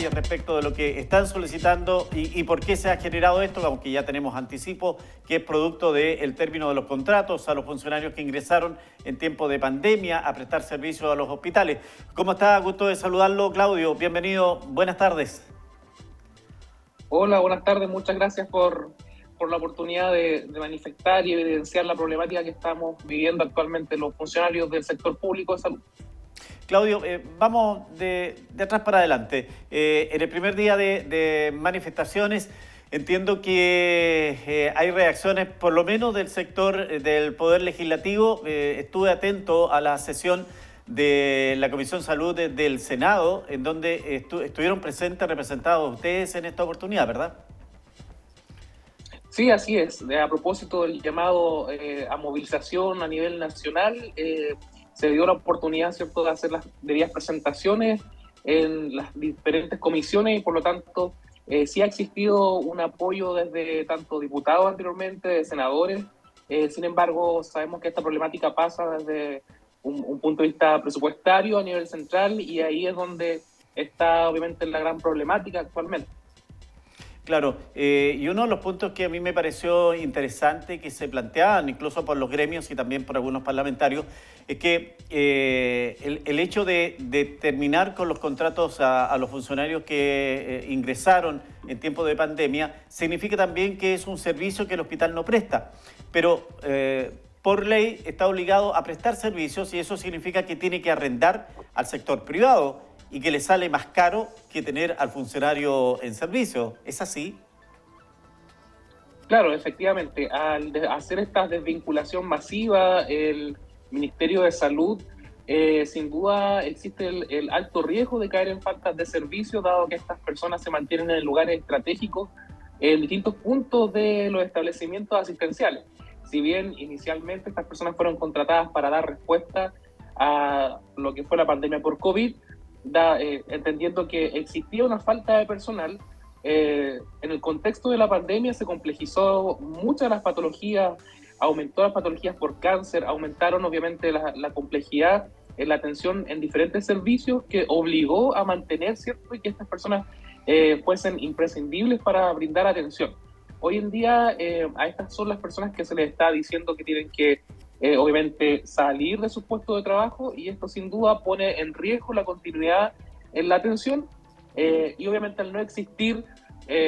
detalles respecto de lo que están solicitando y por qué se ha generado esto, aunque ya tenemos anticipo, que es producto del término de los contratos a los funcionarios que ingresaron en tiempo de pandemia a prestar servicios a los hospitales. ¿Cómo está? Gusto de saludarlo, Claudio. Bienvenido. Buenas tardes. Hola, buenas tardes. Muchas gracias por la oportunidad de manifestar y evidenciar la problemática que estamos viviendo actualmente los funcionarios del sector público de salud. Claudio, vamos de atrás para adelante. En el primer día de manifestaciones entiendo que hay reacciones, por lo menos del sector del Poder Legislativo. Estuve atento a la sesión de la Comisión Salud del Senado, en donde estuvieron presentes representados ustedes en esta oportunidad, ¿verdad? Sí, así es. A propósito del llamado a movilización a nivel nacional, se dio la oportunidad, ¿cierto?, de hacer las debidas presentaciones en las diferentes comisiones y por lo tanto sí ha existido un apoyo desde tanto diputados anteriormente, de senadores. Sin embargo, sabemos que esta problemática pasa desde un punto de vista presupuestario a nivel central y ahí es donde está obviamente la gran problemática actualmente. Claro, y uno de los puntos que a mí me pareció interesante que se planteaban incluso por los gremios y también por algunos parlamentarios es que el hecho de terminar con los contratos a los funcionarios que ingresaron en tiempo de pandemia significa también que es un servicio que el hospital no presta, pero por ley está obligado a prestar servicios y eso significa que tiene que arrendar al sector privado y que le sale más caro que tener al funcionario en servicio. ¿Es así? Claro, efectivamente, al hacer esta desvinculación masiva, el Ministerio de Salud, sin duda existe el alto riesgo de caer en faltas de servicio, dado que estas personas se mantienen en lugares estratégicos en distintos puntos de los establecimientos asistenciales. Si bien inicialmente estas personas fueron contratadas para dar respuesta a lo que fue la pandemia por COVID, entendiendo que existía una falta de personal, en el contexto de la pandemia se complejizó muchas de las patologías, aumentó las patologías por cáncer, aumentaron obviamente la complejidad en la atención en diferentes servicios que obligó a mantener, ¿cierto?, y que estas personas fuesen imprescindibles para brindar atención. Hoy en día a estas son las personas que se les está diciendo que tienen que obviamente salir de su puesto de trabajo y esto sin duda pone en riesgo la continuidad en la atención y obviamente al no existir,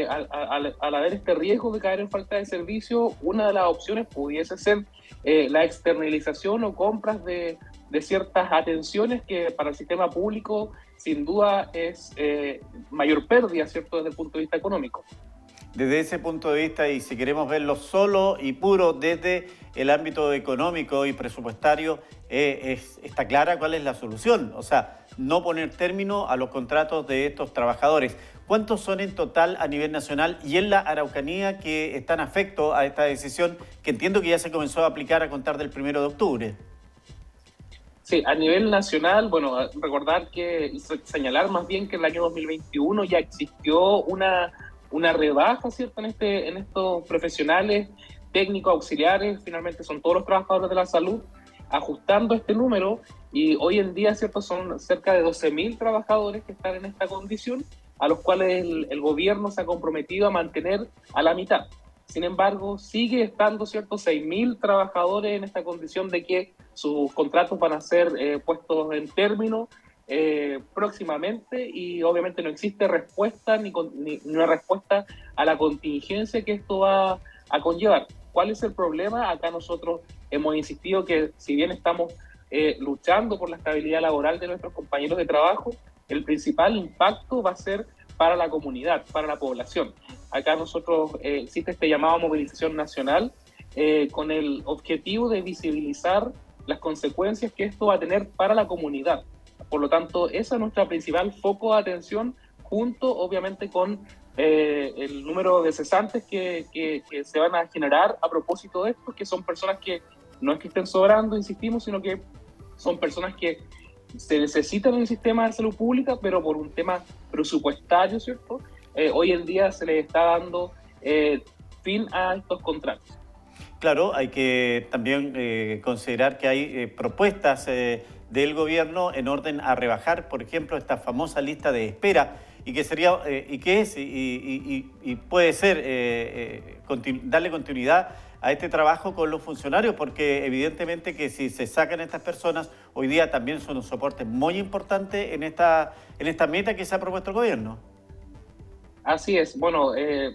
al haber este riesgo de caer en falta de servicio, una de las opciones pudiese ser la externalización o compras de ciertas atenciones que para el sistema público sin duda es mayor pérdida, ¿cierto?, desde el punto de vista económico. Desde ese punto de vista, y si queremos verlo solo y puro desde el ámbito económico y presupuestario, está clara cuál es la solución. O sea, no poner término a los contratos de estos trabajadores. ¿Cuántos son en total a nivel nacional y en la Araucanía que están afectos a esta decisión que entiendo que ya se comenzó a aplicar a contar del 1 de octubre? Sí, a nivel nacional, bueno, recordar señalar más bien que en el año 2021 ya existió una rebaja, ¿cierto?, en estos profesionales técnicos auxiliares, finalmente son todos los trabajadores de la salud, ajustando este número y hoy en día, ¿cierto?, son cerca de 12.000 trabajadores que están en esta condición, a los cuales el gobierno se ha comprometido a mantener a la mitad. Sin embargo, sigue estando, ¿cierto?, 6.000 trabajadores en esta condición de que sus contratos van a ser puestos en término próximamente y obviamente no existe respuesta ni una respuesta a la contingencia que esto va a conllevar. ¿Cuál es el problema? Acá nosotros hemos insistido que si bien estamos luchando por la estabilidad laboral de nuestros compañeros de trabajo, el principal impacto va a ser para la comunidad, para la población. Acá nosotros existe este llamado a movilización nacional con el objetivo de visibilizar las consecuencias que esto va a tener para la comunidad. Por lo tanto, esa es nuestra principal foco de atención, junto obviamente con el número de cesantes que se van a generar a propósito de esto, que son personas que no es que estén sobrando, insistimos, sino que son personas que se necesitan en el sistema de salud pública, pero por un tema presupuestario, ¿cierto? Hoy en día se les está dando fin a estos contratos. Claro, hay que también considerar que hay propuestas del gobierno en orden a rebajar, por ejemplo, esta famosa lista de espera y que sería y puede ser darle continuidad a este trabajo con los funcionarios, porque evidentemente que si se sacan estas personas, hoy día también son un soporte muy importante en esta meta que se ha propuesto el gobierno. Así es. Bueno,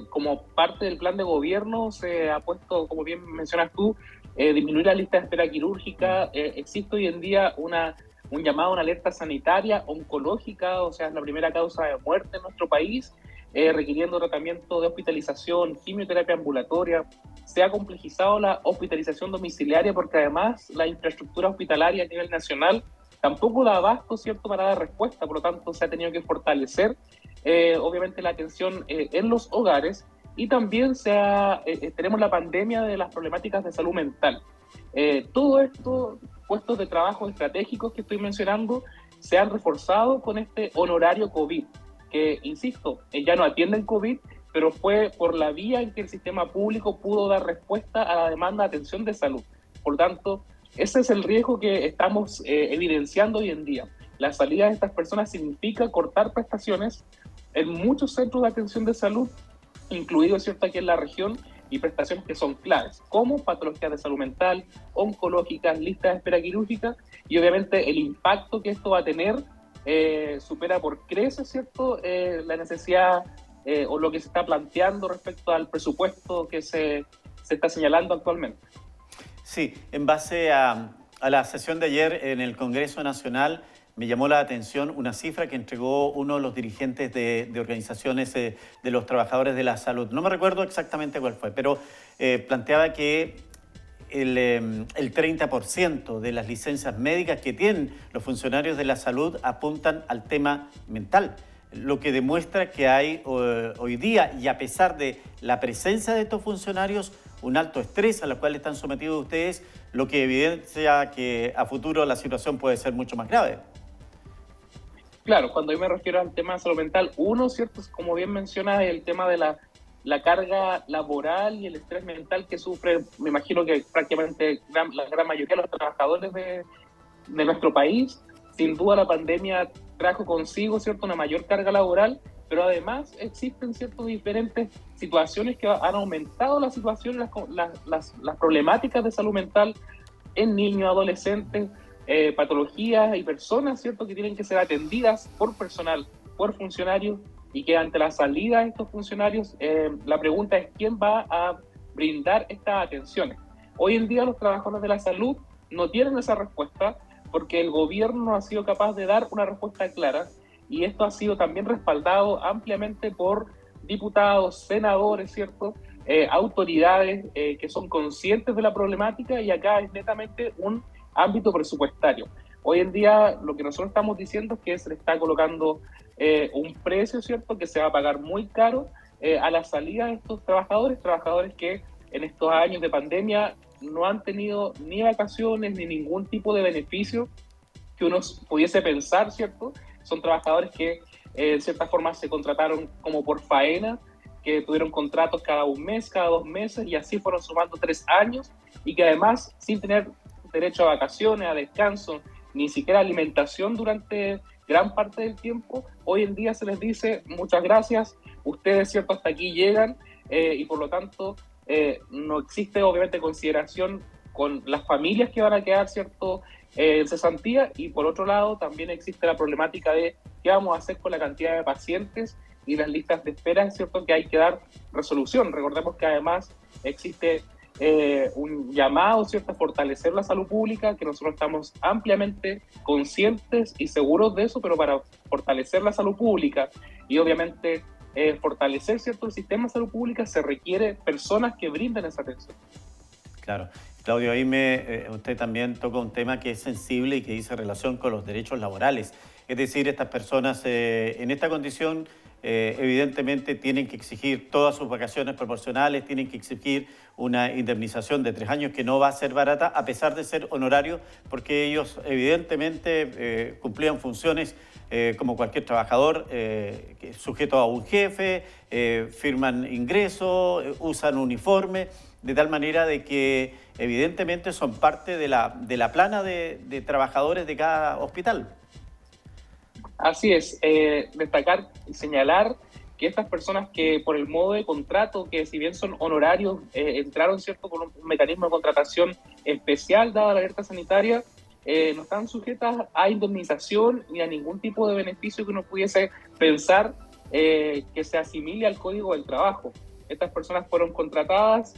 como parte del plan de gobierno se ha puesto, como bien mencionas tú, disminuir la lista de espera quirúrgica. Existe hoy en día un llamado a una alerta sanitaria oncológica, o sea, es la primera causa de muerte en nuestro país, requiriendo tratamiento de hospitalización, quimioterapia ambulatoria. Se ha complejizado la hospitalización domiciliaria porque además la infraestructura hospitalaria a nivel nacional tampoco da abasto, ¿cierto?, para dar respuesta. Por lo tanto, se ha tenido que fortalecer, obviamente, la atención en los hogares, y también tenemos la pandemia de las problemáticas de salud mental. Todo esto, puestos de trabajo estratégicos que estoy mencionando, se han reforzado con este honorario COVID, que, insisto, ya no atienden COVID, pero fue por la vía en que el sistema público pudo dar respuesta a la demanda de atención de salud. Por tanto, ese es el riesgo que estamos evidenciando hoy en día. La salida de estas personas significa cortar prestaciones en muchos centros de atención de salud, incluidos, ¿cierto?, aquí en la región, y prestaciones que son claves, como patologías de salud mental, oncológicas, listas de espera quirúrgica, y obviamente el impacto que esto va a tener supera por creces, ¿cierto?, la necesidad o lo que se está planteando respecto al presupuesto que se está señalando actualmente. Sí, en base a la sesión de ayer en el Congreso Nacional, me llamó la atención una cifra que entregó uno de los dirigentes de organizaciones de los trabajadores de la salud. No me recuerdo exactamente cuál fue, pero planteaba que el 30% de las licencias médicas que tienen los funcionarios de la salud apuntan al tema mental, lo que demuestra que hay hoy día, y a pesar de la presencia de estos funcionarios, un alto estrés al cual están sometidos ustedes, lo que evidencia que a futuro la situación puede ser mucho más grave. Claro, cuando yo me refiero al tema de salud mental, uno, ¿cierto?, como bien menciona, el tema de la carga laboral y el estrés mental que sufre, me imagino que prácticamente la gran mayoría de los trabajadores de nuestro país. Sin duda la pandemia trajo consigo, ¿cierto?, una mayor carga laboral, pero además existen, ¿cierto?, diferentes situaciones que han aumentado la situación, las problemáticas de salud mental en niños, adolescentes, patologías y personas, ¿cierto?, que tienen que ser atendidas por personal, por funcionarios, y que ante la salida de estos funcionarios, la pregunta es quién va a brindar estas atenciones. Hoy en día los trabajadores de la salud no tienen esa respuesta porque el gobierno no ha sido capaz de dar una respuesta clara, y esto ha sido también respaldado ampliamente por diputados, senadores, ¿cierto?, autoridades que son conscientes de la problemática, y acá es netamente un ámbito presupuestario. Hoy en día lo que nosotros estamos diciendo es que se le está colocando un precio, ¿cierto?, que se va a pagar muy caro a la salida de estos trabajadores que en estos años de pandemia no han tenido ni vacaciones ni ningún tipo de beneficio que uno pudiese pensar, ¿cierto? Son trabajadores que de cierta forma se contrataron como por faena, que tuvieron contratos cada un mes, cada 2 meses, y así fueron sumando 3 años, y que además, sin tener derecho a vacaciones, a descanso, ni siquiera alimentación durante gran parte del tiempo, hoy en día se les dice muchas gracias, ustedes, ¿cierto?, hasta aquí llegan, y por lo tanto no existe obviamente consideración con las familias que van a quedar, ¿cierto?, en cesantía, y por otro lado también existe la problemática de qué vamos a hacer con la cantidad de pacientes y las listas de espera, es cierto que hay que dar resolución. Recordemos que además existe un llamado, ¿cierto?, a fortalecer la salud pública, que nosotros estamos ampliamente conscientes y seguros de eso, pero para fortalecer la salud pública y obviamente fortalecer, ¿cierto?, el sistema de salud pública, se requiere personas que brinden esa atención. Claro. Claudio, ahí usted también toca un tema que es sensible y que dice relación con los derechos laborales. Es decir, estas personas en esta condición evidentemente tienen que exigir todas sus vacaciones proporcionales, tienen que exigir una indemnización de 3 años que no va a ser barata, a pesar de ser honorario, porque ellos evidentemente cumplían funciones como cualquier trabajador, sujeto a un jefe, firman ingresos, usan uniforme, de tal manera de que evidentemente son parte de la plana de trabajadores de cada hospital. Así es, destacar y señalar que estas personas que por el modo de contrato, que si bien son honorarios, entraron cierto con un mecanismo de contratación especial dada la alerta sanitaria, no están sujetas a indemnización ni a ningún tipo de beneficio que uno pudiese pensar que se asimile al Código del Trabajo. Estas personas fueron contratadas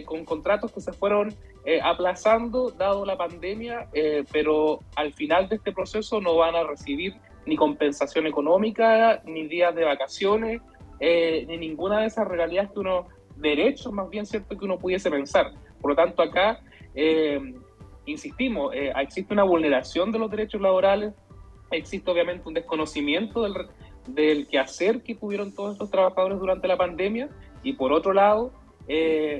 con contratos que se fueron aplazando dado la pandemia, pero al final de este proceso no van a recibir ni compensación económica, ni días de vacaciones, ni ninguna de esas regalías que uno, derechos más bien cierto que uno pudiese pensar. Por lo tanto, acá, insistimos, existe una vulneración de los derechos laborales, existe obviamente un desconocimiento del quehacer que tuvieron todos estos trabajadores durante la pandemia, y por otro lado,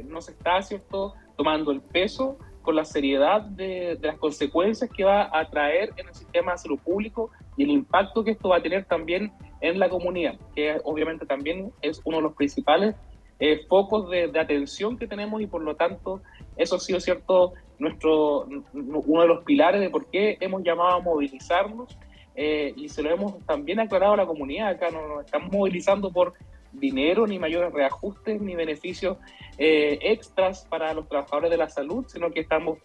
no se está, ¿cierto?, tomando el peso con la seriedad de las consecuencias que va a traer en el sistema de salud público y el impacto que esto va a tener también en la comunidad, que obviamente también es uno de los principales focos de atención que tenemos, y por lo tanto eso ha sido cierto uno de los pilares de por qué hemos llamado a movilizarnos, y se lo hemos también aclarado a la comunidad. Acá no nos estamos movilizando por dinero, ni mayores reajustes, ni beneficios extras para los trabajadores de la salud, sino que estamos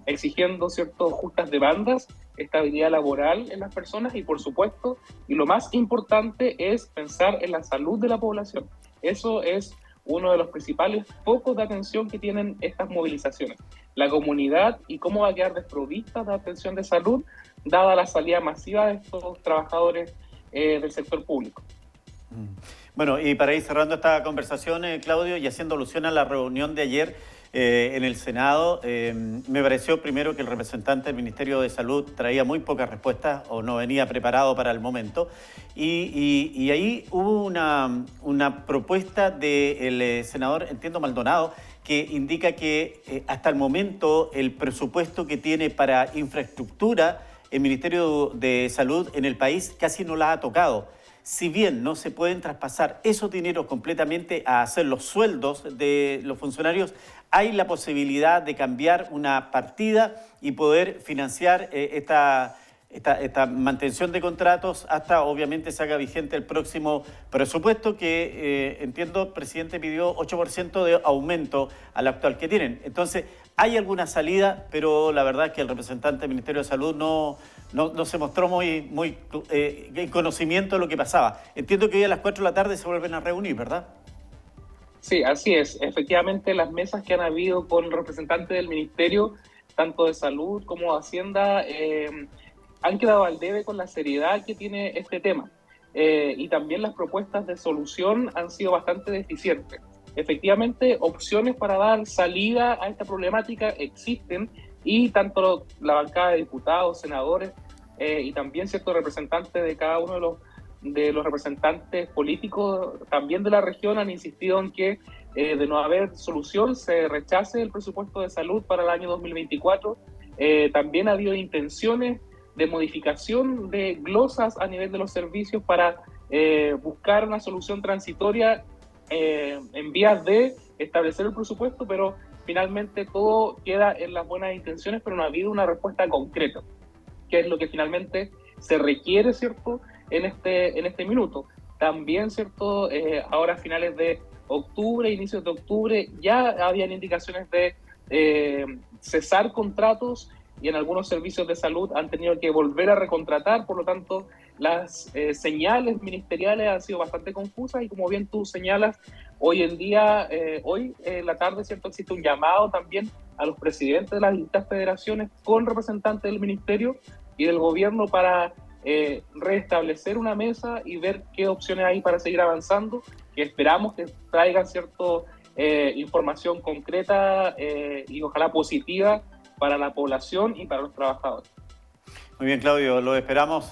exigiendo ciertas justas demandas, estabilidad laboral en las personas, y por supuesto, y lo más importante es pensar en la salud de la población. Eso es uno de los principales focos de atención que tienen estas movilizaciones. La comunidad y cómo va a quedar desprovista de atención de salud, dada la salida masiva de estos trabajadores del sector público. Bueno, y para ir cerrando esta conversación, Claudio, y haciendo alusión a la reunión de ayer en el Senado, me pareció primero que el representante del Ministerio de Salud traía muy pocas respuestas o no venía preparado para el momento, y ahí hubo una propuesta del senador, entiendo, Maldonado, que indica que hasta el momento el presupuesto que tiene para infraestructura el Ministerio de Salud en el país casi no la ha tocado. Si bien no se pueden traspasar esos dineros completamente a hacer los sueldos de los funcionarios, hay la posibilidad de cambiar una partida y poder financiar esta mantención de contratos hasta obviamente se haga vigente el próximo presupuesto que entiendo el presidente pidió 8% de aumento al actual que tienen. Entonces hay alguna salida, pero la verdad es que el representante del Ministerio de Salud no se mostró muy en conocimiento de lo que pasaba. Entiendo que hoy a las 4 de la tarde se vuelven a reunir, ¿verdad? Sí, así es. Efectivamente, las mesas que han habido con representantes del Ministerio, tanto de Salud como de Hacienda, han quedado al debe con la seriedad que tiene este tema. Y también las propuestas de solución han sido bastante deficientes. Efectivamente, opciones para dar salida a esta problemática existen, y tanto la bancada de diputados, senadores y también ciertos representantes de cada uno de los representantes políticos también de la región han insistido en que de no haber solución se rechace el presupuesto de salud para el año 2024. También ha habido intenciones de modificación de glosas a nivel de los servicios para buscar una solución transitoria en vías de establecer el presupuesto, pero finalmente todo queda en las buenas intenciones, pero no ha habido una respuesta concreta, que es lo que finalmente se requiere, ¿cierto?, en este minuto. También, ¿cierto?, ahora a finales de octubre, inicios de octubre, ya habían indicaciones de cesar contratos, y en algunos servicios de salud han tenido que volver a recontratar. Por lo tanto, las señales ministeriales han sido bastante confusas, y como bien tú señalas, hoy en día, hoy en la tarde, ¿cierto?, existe un llamado también a los presidentes de las distintas federaciones con representantes del ministerio y del gobierno para restablecer una mesa y ver qué opciones hay para seguir avanzando, que esperamos que traigan cierto información concreta y ojalá positiva para la población y para los trabajadores. Muy bien, Claudio, lo esperamos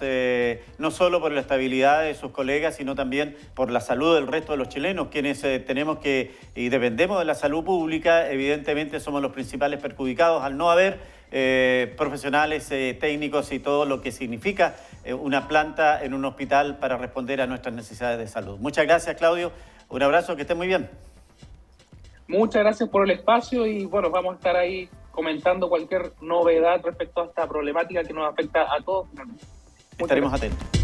no solo por la estabilidad de sus colegas, sino también por la salud del resto de los chilenos, quienes tenemos que y dependemos de la salud pública. Evidentemente somos los principales perjudicados al no haber profesionales técnicos y todo lo que significa una planta en un hospital para responder a nuestras necesidades de salud. Muchas gracias, Claudio. Un abrazo, que esté muy bien. Muchas gracias por el espacio y bueno, vamos a estar ahí comentando cualquier novedad respecto a esta problemática que nos afecta a todos. Estaremos atentos.